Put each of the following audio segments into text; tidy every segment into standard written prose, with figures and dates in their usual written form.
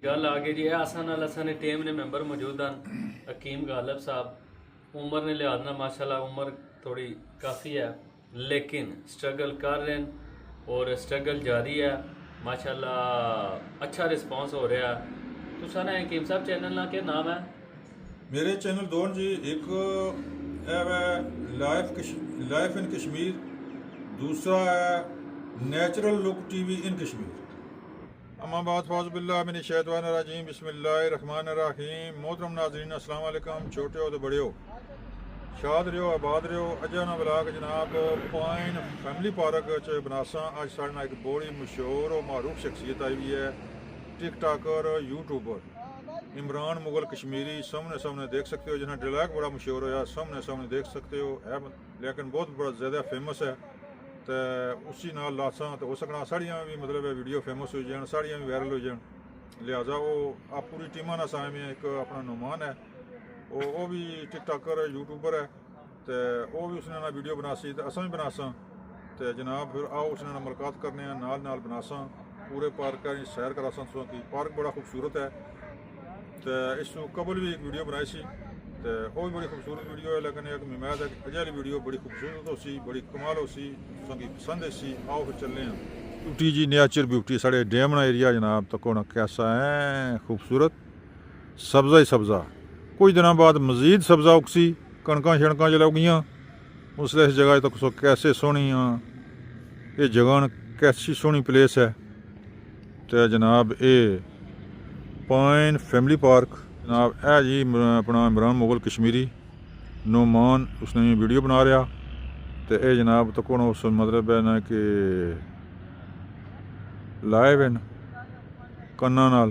गल आ गई जी असा नाल असाने टीम ने मैंबर मौजूद हैं हकीम गालिब साहब उम्र ने लिहाज ना माशाल्लाह उम्र थोड़ी काफ़ी है लेकिन स्ट्रगल कर रहे हैं और स्ट्रगल जारी है माशाल्लाह अच्छा रिस्पांस हो रहा है। तो सारा हकीम साहब चैनल ना क्या नाम है? मेरे चैनल दो जी, एक है लाइफ इन कश्मीर, दूसरा है natural look TV in Kashmir. अम्माबाद फ़ौज़बिल्लाह शैतानिर्रजीम बिस्मिल्लाहिर्रहमानिर्रहीम। मोहतरम नाज़रीन अस्सलाम वालेकुम। छोटे हो तो बड़े हो, शाद रहो आबाद रहो। अजा ना बला के जनाब पाइन फैमिली पार्क च बनासा अज साढ़े नाल एक बड़ी मशहूर और मारूफ शख्सियत आई हुई है, टिक टाकर यूट्यूबर इमरान मुगल कश्मीरी। सामने देख सकते हो, जिन्हें डायलॉग बड़ा मशहूर होया, सामने देख सकते हो है, लेकिन बहुत बड़ा ज़्यादा फेमस है। तो उसी नाल लासा तो हो सकना साड़ियाँ भी मतलब वीडियो फेमस हो जाए, साड़ियाँ भी वायरल हो जाए। लिहाजा वो आप पूरी टीमा ना साए में एक अपना नुमान है, वो भी टिक टाकर यूट्यूबर है, तो वो भी उसने ना वीडियो बनासी तो असा भी बनासा। तो जनाब फिर आओ उसने ना मुलाकात करने नाल बनासा, पूरे पार्क की सैर करासा। की पार्क बड़ा खूबसूरत है। तो इस कबल भी एक वीडियो बनाई सी, तो वो भी बड़ी खूबसूरत वीडियो है, लेकिन एक उम्मीद है कि अजय वीडियो बड़ी खूबसूरत हो सी, बड़ी कमाल हो सी, की पसंद है सी। आओ फिर चलने हैं। ब्यूटी जी, नेचर ब्यूटी साढ़े डेमना एरिया जनाब तक होना कैसा है खूबसूरत, सब्जा ही सब्जा। कुछ दिनों बाद मजीद सब्जा उगसी, कणकां शणकां जिसलै उगियां उसलै इस जगह तक कैसे सोहनी ये जगह कैसी सोहनी प्लेस है। तो जनाब ये पाइन फैमिली पार्क जनाब है जी, अपना इमरान मुगल कश्मीरी नुमान उसने वीडियो बना रहा। तो ये जनाब तक उस मतलब है ना कि लाइव इन कन्ना नाल।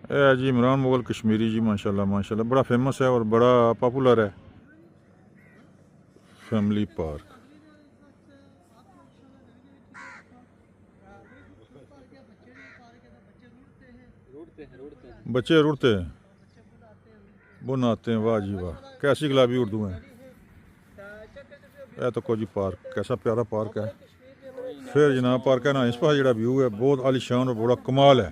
है जी इमरान मुगल कश्मीरी जी, माशाल्लाह बड़ा फेमस है और बड़ा पॉपुलर है फैमिली पार्क। बच्चे रुड़ते हैं, वो नहाते हैं। वाह जी वाह, कैसी गुलाबी उर्दू है। यह तो को जी पार्क कैसा प्यारा पार्क है। फिर जनाब पार्क है ना इस पास जो व्यू है बहुत आलीशान और बड़ा कमाल है।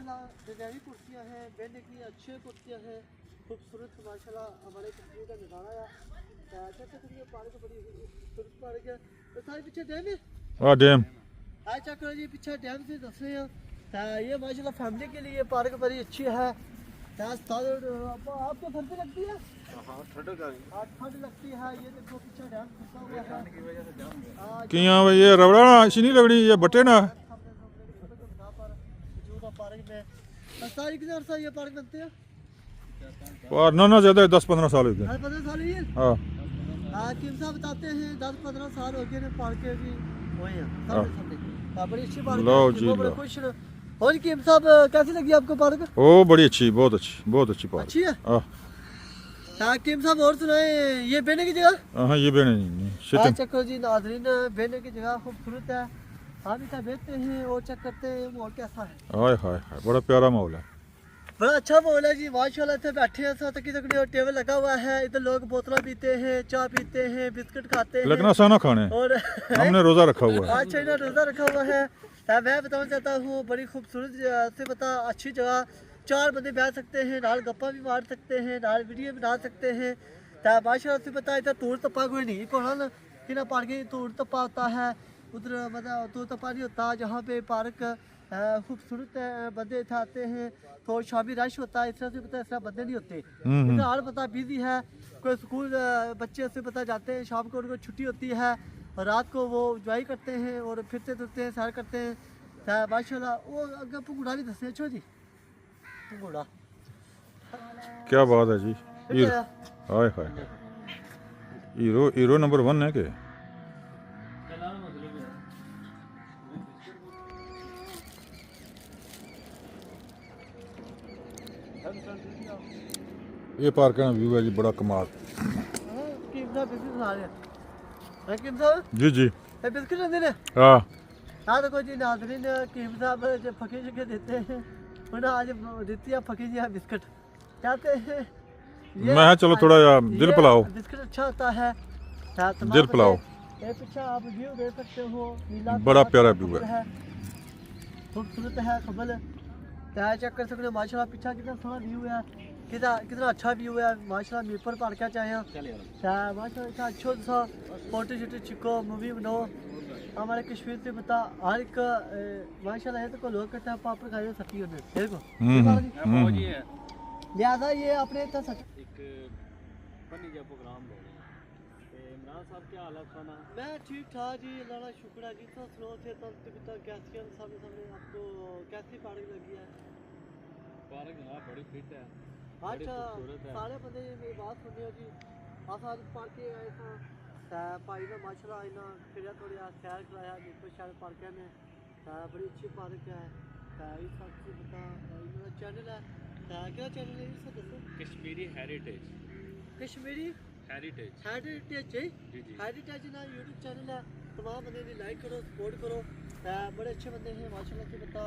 हाँ डैम जी पीछे डैम से दस रहे हैं। ये माशाल्लाह फैमिली के लिए पार्क बड़ी अच्छी है। आपको ठंड लगती है? ठंड लगती है। ये देखो पीछे डैम खुला हुआ है। कि हाँ भाई ये रबड़ा ना ऐसी नहीं लगनी, ये बटे ना पार्क में सारी कितने अर्सा ये पार्क बनते हैं? और ना ज़्यादा 10-15 साल हो गए। 15 साल हुई है। हाँ हकीम साहब बताते हैं 10-15 साल हो गए पार्क के भी हुए हैं। बड़ी अच्छी पार्क लो है। जी बड़े लो। खुश रहो। और हकीम साहब कैसी लगी आपको पार्क? ओ बड़ी अच्छी, बहुत अच्छी पार्क। अच्छी है। हाँ हकीम साहब और सुनाए, ये बहने की जगह? हाँ ये बेने नहीं सिटिंग। चक्कर जी नाजरीन, बहने की जगह खूबसूरत है। हम इतना बैठते हैं और चेक करते हैं माहौल कैसा है। हाय हाय हाय, बड़ा प्यारा माहौल है। बड़ा अच्छा माहौल है जी माशाल्लाह। इतने बैठे हैं साथ तकड़ी टेबल लगा हुआ है। इधर लोग बोतला पीते हैं, चाय पीते हैं, बिस्किट खाते हैं। लेकिन आसाना खाने और हमने रोज़ा रखा हुआ है। अच्छा इन्हें रोज़ा रखा हुआ है। मैं बताना चाहता हूँ बड़ी खूबसूरत से बता अच्छी जगह। 4 बंदे बैठ सकते हैं, नाल गप्पा भी मार सकते हैं, नाल वीडियो बना सकते हैं। माशाल्लाह से बता इधर तूड़ तप्पा कोई नहीं को ना कि ना पार्क तूड़ तप्पा होता है, उधर मतलब तूड़ तप्पा नहीं होता। जहाँ पे पार्क खूबसूरत बंदे इधर आते हैं तो शामी रश होता है। इस तरह से पता इस तरह बंदे नहीं होते। इधर हर पता बिजी है। कोई स्कूल बच्चे से पता जाते हैं, शाम को उनको छुट्टी होती है और रात को वो इंजॉय करते हैं और फिरते तुरते हैं, सैर करते हैं। माशाल्लाह वो अगर भंगूड़ा भी दसे अच्छो जी भंगूड़ा क्या बात है जी। हाय हाय हीरो नंबर 1 है के? ये पार्क का व्यू है जी बड़ा कमाल। जी जी बिस्किट लेंदे ने। हाँ हाँ देखो जी नाज़रीन, कीम साहब जो फकीर शके देते हैं उन्हें आज देती है फकीर जी बिस्किट। कहते हैं ये मैं चलो थोड़ा जा दिल ये पिलाओ। बिस्किट अच्छा होता है। तमाम दिल पिलाओ। ये पीछे आप व्यू देख सकते हो, नीला बड़ा आसमान प्यारा का व्यू कमल है, खूबसूरत है कमल। त्या चेक कर सकते हो माशाल्लाह, पीछे कितना सोहना व्यू है, कितना अच्छा व्यू है माशाल्लाह। मीपर पार क्या चाहे माशाल्लाह, इतना अच्छा सा फोटो शूटो छिको, मूवी बनाओ। हमारे कश्मीर से बता हर एक माशाल्लाह है तो को लोग कहते हैं पापड़ खाए सकी होने देखो। फौजी है लिहाजा ये अपने इतना एक फनी जब प्रोग्राम हो इमरान साहब क्या हालत खाना मैं ठीक ठाक जी, अल्लाह का शुक्र है जी। तो स्लो थे तो कैसी सामने आपको कैसी पार्क लगी है? पार्क जनाब बड़ी फिट है, अच्छा सारे बंदे मेरी बात सुन रहे हो जी। अस आज पार्क आए था भाई ने माशाल्लाह इना फिर थोड़ी सैर कराया देखो शहर पार्क में। बड़ी अच्छी पार्क है। इस सबसे बता मेरा चैनल है, क्या चैनल है इसका दसो? Kashmiri heritage Kashmiri heritage heritage जी जी हेरिटेज ना यूट्यूब चैनल है। तमाम बंदे ने लाइक करो, सपोर्ट करो। बड़े अच्छे बंदे हैं माशाल्लाह से बता।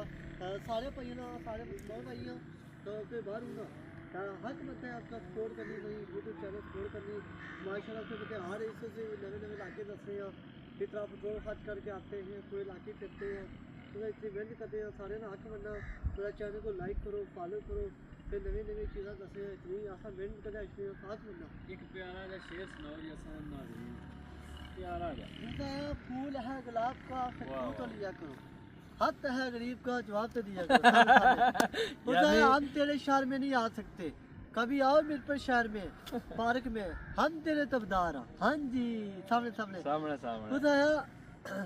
सारे भाई ना सारे मुसलमान भाई हैं तो कोई बाहर हूँ ना हक बनता है आपका सपोर्ट करनी, भाई यूट्यूब चैनल सपोर्ट करनी माशाल्लाह से बता। हर इससे से नवे नवे इलाके दस रहे हैं, फिर आप पेट्रोल खर्च करके आते हैं, कोई इलाके फिरते हैं, तो इतनी मेहनत करते हैं। सारे ना हक बनना, मेरा चैनल को लाइक करो, फॉलो करो, फिर नवी नवी चीज़ें दसे इतनी आसान मेहनत करना इसलिए साथ बनना। एक प्यारा सा शेर सुनाओ जी असन नाज़रीन प्यारा जा उनका फूल है गुलाब का, फिर वाह, तू तो वाह। लिया करो। हक है गरीब का, जवाब तो दिया करो। उनका है, हम तेरे शहर में नहीं आ सकते, कभी आओ मेरे पर शहर में पार्क में, हम तेरे तबदार हैं। हाँ जी सामने सामने सामने सामने खुदा है।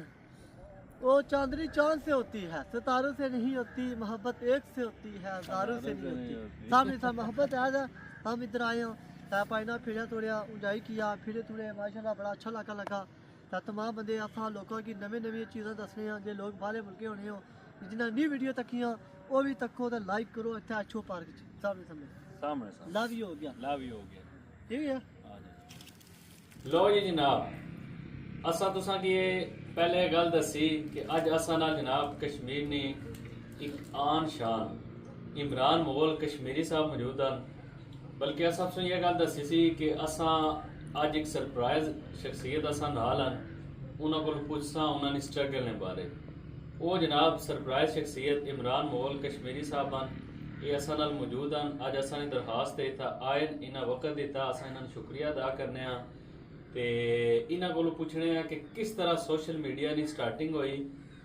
वो चांदनी चांद से होती है, सितारों से नहीं होती, मोहब्बत एक से होती है, हजारों से नहीं होती। सामने सामने मोहब्बत है। हम इधर आए हैं पाइना फिर थोड़ा इंजॉय किया, फिर थोड़े माशाल्लाह बड़ा अच्छा लगा। तमाम बंदे आसान लोगों की नवी नवी चीज़ें दस रहे हैं, जो लोग बाहर मुल्के होने हो जिन्हें न्यू वीडियो तकियां वो भी तको तो लाइक करो। इतना अच्छो पार्क सामने सामने सामने लव यू हो गया, लव यू हो गया ठीक है। लो जी जनाब असा तुसा की पहले गल दसी कि अज असा नाल जनाब कश्मीर ने एक आन शान इमरान मोगल कश्मीरी साहब मौजूद हैं। बल्कि असा तुसें यह गल दसी सी कि असा अज एक सरप्राइज शख्सियत असा नाल हैं, उन्होंने को पुछसा उन्होंने स्ट्रगल ने बारे। वो जनाब सरप्राइज शख्सियत इमरान मोगल कश्मीरी साहब हैं, ये असा नाल मौजूद हैं। अज असा ने दरखास्त देता आए इन्हें वक्त दिता, असा इन्होंने शुक्रिया अदा करने ते इन्हों को पुछने कि किस तरह सोशल मीडिया की स्टार्टिंग हुई,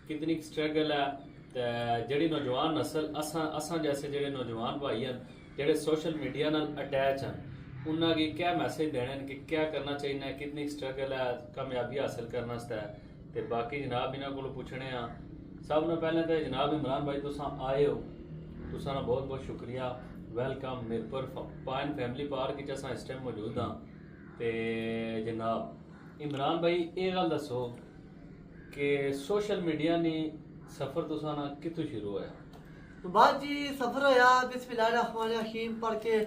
कितनी स्ट्रगल है, ते जेड़ी नौजवान नस्ल असा जैसे जेड़े नौजवान भाई हैं जेड़े सोशल मीडिया नाल अटैच हैं, उन्होंने क्या मैसेज देने कि क्या करना चाहिए, कितनी स्ट्रगल है कामयाबी हासिल करने वास्ते। ते बाकी जनाब इन्हों को पुछने सब ने पहले तो जनाब इमरान भाई तुसा आए हो, तुसा बहुत बहुत शुक्रिया, welcome Mirpur pine family park च असां इस टाइम मौजूद हाँ। ते जनाब इमरान भाई ये गल दसो कि सोशल मीडिया ने सफ़र तुसा ना कितों शुरू होया? तो बाद जी सफर होया बिस्मिल्लाहिर्रहमानिर्रहीम पढ़ के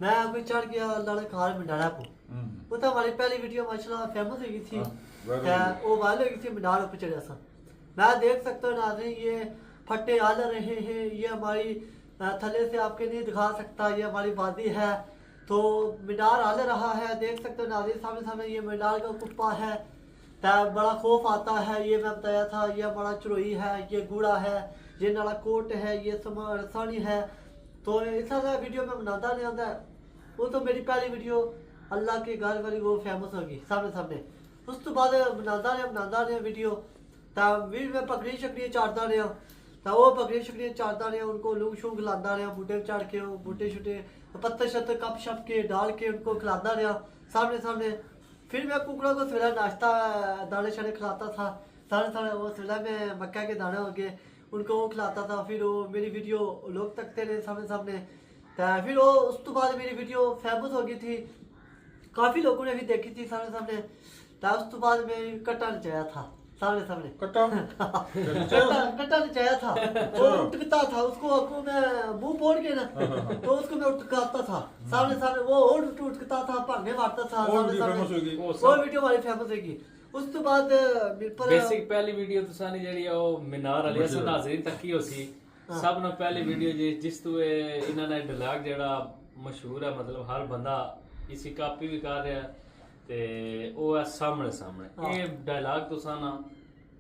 मैं कोई चढ़ गया लड़कार मिनारा को। वो तो हमारी पहली वीडियो माशाल्लाह फेमस हो गई थी, वो वायरल हो गई थी, मीनार ऊपर चढ़ा सा। मैं देख सकता हूँ नाज़रीन ये फट्टे आल रहे हैं, ये हमारी थले से आपके नहीं दिखा सकता, ये हमारी वादी है तो मीनार आल रहा है। देख सकते हो नाज़रीन सामने सामने ये मीनार का कुप्पा है, बड़ा खौफ आता है। ये मैं बताया था, ये हमारा चुरोई है, ये गुड़ा है, ये नाला कोट है, ये रसानी है। तो इस तरह वीडियो में बनाता नहीं आता, वो तो मेरी पहली वीडियो अल्लाह की घर वाली वो फेमस होगी सामने सामने। उस तो बाद बनाता रहे वीडियो में पकड़ी शकड़ी चाटता रहा, तो वो पकड़ी शकड़ी चाटता रहा, उनको लूग शूग खिलाता रहा, बूटे चढ़ के बूटे शूटे पत्ते शत्ते कप शप के डाल के उनको खिलाता रहा सामने सामने। फिर मैं कुकड़ों को सवेला नाश्ता दाने शाने खिलाता था, सारे सारे वो सवेला में मक्का के दाने हो गए उनको वो खिलाता था। फिर वो मेरी वीडियो लोग तकते रहे सामने सामने। फिर वो उस तो बाद मेरी वीडियो फेमस हो गई थी, काफ़ी लोगों ने भी देखी थी सामने सामने। उस तो बाद मैं कट्टा नचाया था सामने सामने, कट्टा नचाया था, वो उठकता था, उसको मैं मुंह फोड़ के ना तो उसको मैं उठकाता था सामने सामने, वो उठकता था, भांगे मारता था सामने सामने। वो वीडियो हमारी फेमस होगी। उस तो बाद बेसिक पहली वीडियो तुसानी जेड़ी ओ मीनार वाली असन नाज़रीन तक ही होसी सब ने पहली वीडियो जिस तो इन्होंने डायलॉग जेड़ा मशहूर है, मतलब हर बंदा इसी कापी भी कर रहा है ते वो है सामने सामने। ये डायलॉग तो साना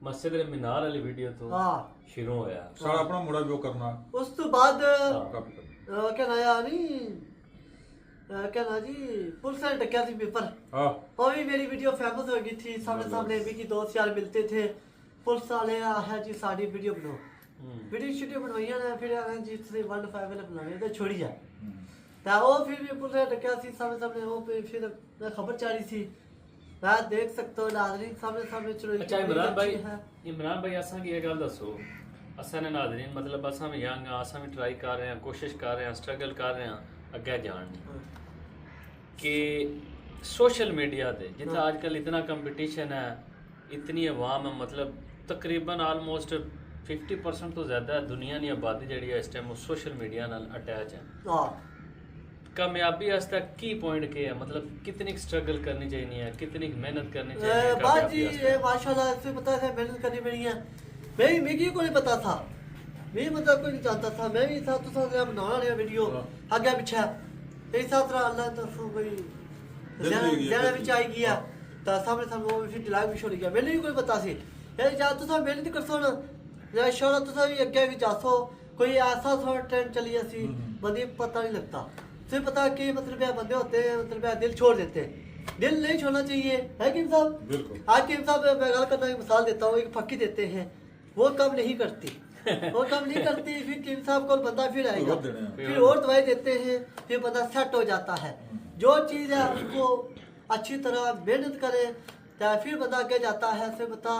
मस्जिद दे मीनार वाली वीडियो तो हाँ शुरू होया। सारा अपना मुड़ा भी वो करना उस तो बाद काफी करना। क्या ना यार नहीं क्या ना जी पुलिस ने टक्या थी पेपर, हाँ वो भी मेरी वीडियो फेमस हो गई थी। सामने सामने भी की दोस्त यार मिलते थे, पुलिस वाले है जी साड़ी वीडियो बनाओ, वीडियो बनवाइया ने फिर आने जी 15 वाले बनाने तो छोड़ी जाए ता वो फिर भी पुलिस ने टक्या थी सामने सामने। वो फिर मैं खबर चाह रही थी, मैं देख सकते हो नाज़रीन सामने सामने। चलो अच्छा इमरान भाई असा की ये गल दसो, असा ने नाज़रीन मतलब असा भी यंग असा भी ट्राई कर रहे हैं, कोशिश कर रहे हैं, स्ट्रगल कर रहे हैं अगे जाने कि सोशल मीडिया दे जितना आजकल इतना कंपटीशन है, इतनी आवाम है, मतलब तकरीबन आलमोस्ट 50% तो ज़्यादा दुनिया की आबादी जी है इस टाइम सोशल मीडिया नाल अटैच है। हाँ कामयाबी वास्ते की पॉइंट के है, मतलब कितनी स्ट्रगल करनी चाहिए है, कितनी मेहनत करनी चाहिए बात कामयाबी जी वास्ते? ये माशाल्लाह से पता है मेहनत करनी पड़ी है। मैं को नहीं पता था, मैं मतलब कोई नहीं जानता था। मैं भी साथ तो साथ बनाना रहा वीडियो आगे पीछे यही साथ रहा। अल्लाह तो कोई ज़्यादा भी चाहिए गया तो सामने सामने वो फिर दिलाग भी छोड़ गया। मैंने भी कोई पता सी यार जा तो मेहनत कर सो ना या शोरा तो भी अगे भी जासो। कोई ऐसा थोड़ा ट्रेंड चली ऐसी बंदे पता नहीं लगता। तो पता कि मतलब है बंदे होते हैं मतलब दिल छोड़ देते हैं, दिल नहीं छोड़ना चाहिए है कि साहब। बिल्कुल आज के साहब मैं गल करना की मिसाल देता हूँ, एक फक्की देते हैं वो कम नहीं करती वो कम नहीं करती। फिर किम साहब को बंदा फिर आएगा, फिर और दवाई देते हैं, फिर बंदा सेट हो जाता है। जो चीज़ है उसको अच्छी तरह मेहनत करे तो फिर बंदा आगे जाता है। फिर बता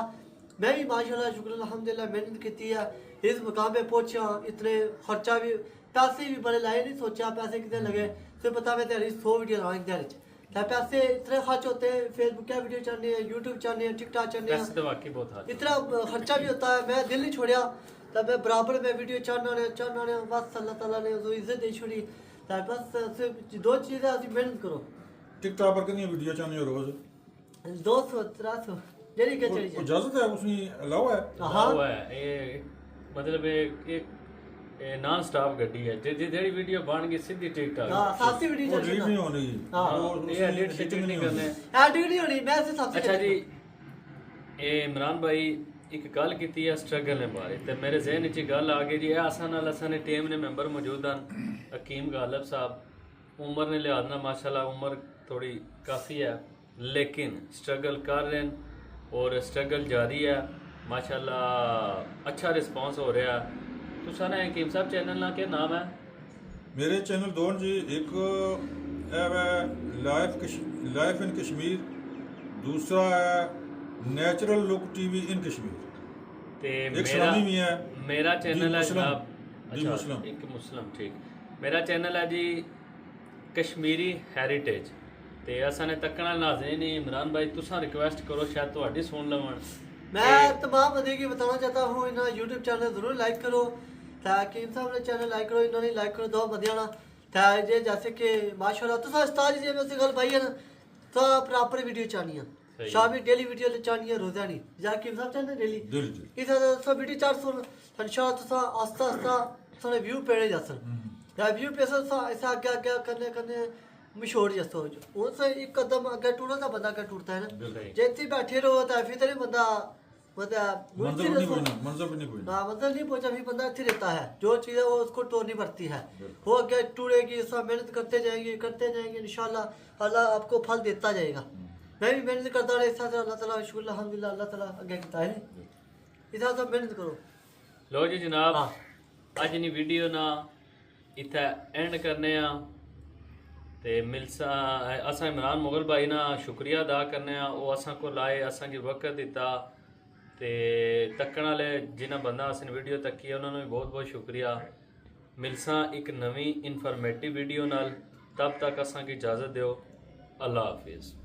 मैं भी माशाल्लाह शुक्र अल्हम्दुलिल्लाह मेहनत की है, इस मुकाम पे पहुंचा। इतने खर्चा भी पैसे भी बड़े लाए, नहीं सोचा पैसे कितने लगे। फिर पता मैं तेरी 100 वीडियो लाएंगे दिहाड़ी क्या पैसे इतने खर्च होते हैं। फेसबुक क्या वीडियो चलनी है, यूट्यूब चलनी है, टिकटॉक चलनी पैसे तो है, वाकई बहुत हाथ इतना खर्चा भी होता है। मैं दिल नहीं छोड़िया तब मैं बराबर में वीडियो चढ़ना ने बस अल्लाह ताला ने जो इज्जत दे छोड़ी। तब बस सिर्फ दो चीज़ें असं मेहनत करो। टिकटॉक पर कितनी वीडियो चाहनी हो रोज 200 300 जेडी के चली जाए इजाजत है उसमें अलाउ है। हाँ हुआ है ये मतलब एक नॉन स्टॉप गड्डी है जेडी वीडियो बन गई सीधी टिकटॉक हाँ साथी वीडियो वो चली डिलीट नहीं होनी हाँ। वो ये एडिट शिटिंग नहीं करने। एडिट नहीं होनी मैं सिर्फ साथी। अच्छा जी ये इमरान भाई एक गल की है स्ट्रगल ने बारे ते मेरे जहन च गल आ गई जी असा नाल असाने टीम ने मैंबर मौजूद हैं हकीम गालिब साहब। उम्र ने लिहाज ना माशाल्लाह उम्र थोड़ी काफ़ी है लेकिन स्ट्रगल कर रहे हैं और स्ट्रगल जारी है माशाल्लाह। अच्छा रिस्पांस हो रहा है। तो साना हकीम साहब चैनल ना क्या नाम है? मेरे चैनल दो जी, एक है लाइफ इन कश्मीर, दूसरा है natural look TV in Kashmir. ते एक सलामी भी है मेरा चैनल है मुस्लिम, जनाब। दी अच्छा मुस्लिम। एक मुस्लिम ठीक। मेरा चैनल है जी कश्मीरी हैरिटेज। ते असा ने तकना नाज़रीन इमरान भाई तुसा रिक्वेस्ट करो शायद तुहाडी सुन लवन। मैं तमाम बंदे की बताना चाहता हूँ इन्होंने यूट्यूब चैनल जरूर लाइक करो ताकि इन साहब ने चैनल लाइक करो, इन्होंने लाइक करो दो बंदियां ना जे जैसे कि माशाल्लाह तुसा उस्ताद जी में से गल भाई है ना तो प्रॉपर वीडियो चाहनी है शामी डेली वीडियो चाहनी है रोजानी जाके इन साहब चैनल डेली इस सब वीडियो चार सुन इंशाल्लाह तुसा आस्ता आस्ता थोड़े व्यू पेड़े जासन या व्यू पे ऐसा आगे करने मशहूर जैसा हो जो उनसे एक कदम अगर टूटा तो बंदा अगर टूटता है ना जैसे बैठे रहो तो फिर तेरे बंदा मतलब मंजर भी नहीं कोई हाँ मंजिल नहीं पहुंचा फिर बंदा अच्छी रहता है। जो चीज़ है वो उसको तोड़नी पड़ती है, वो अगर टूटेगी सब मेहनत करते जाएंगे इंशाल्लाह अल्लाह आपको फल देता जाएगा। मैं भी मेहनत करता रहा इस तरह अल्लाह ताला शुक्र अल्हम्दुलिल्लाह अल्लाह ताला आगे कहता है इस तरह सब मेहनत करो। लो जी जनाब अज नी वीडियो ना इत्थे एंड करने ते मिलसा असा इमरान मुगल भाई ना शुक्रिया अदा करने वो असा को लाए असा की वक्त दिता ते तकन वाले जिन्हें बंदा असन वीडियो तकी है उन्होंने भी बहुत बहुत शुक्रिया। मिलसा एक नवी इन्फॉर्मेटिव वीडियो नाल तब तक असा की इजाज़त दो। अल्लाह हाफिज़।